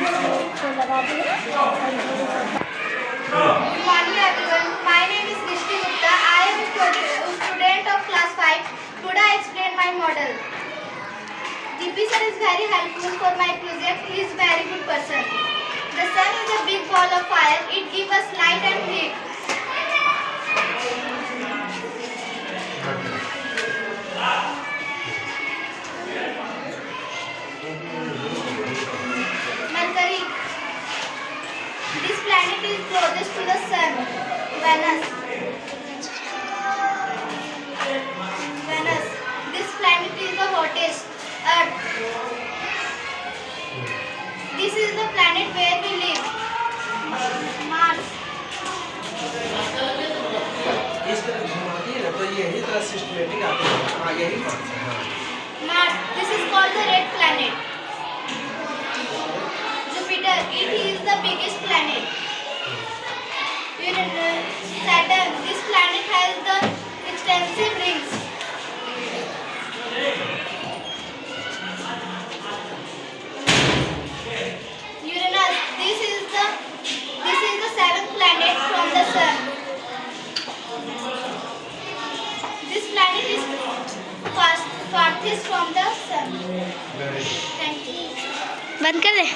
Good morning everyone. My name is Rishti Gupta. I am a student of class 5. Today I explain my model. GP sir is very helpful for my project. He is very good person. The sun is a big ball of fire. It gives us light and heat. Mercury. This planet is closest to the sun. Venus. Venus. This planet is the hottest. Earth. This is the planet where we live. Mars. इस तरह घुमाती है ना तो यही तरह systematic आते हैं आगे ही कौन सा हाँ Mars. This is called the red planet. Jupiter. It is the biggest planet. Uranus. Saturn. This planet has the extensive rings. Uranus. This is the seventh planet from the sun. This planet is farthest from the sun. Very Thank you. बंद कर दे।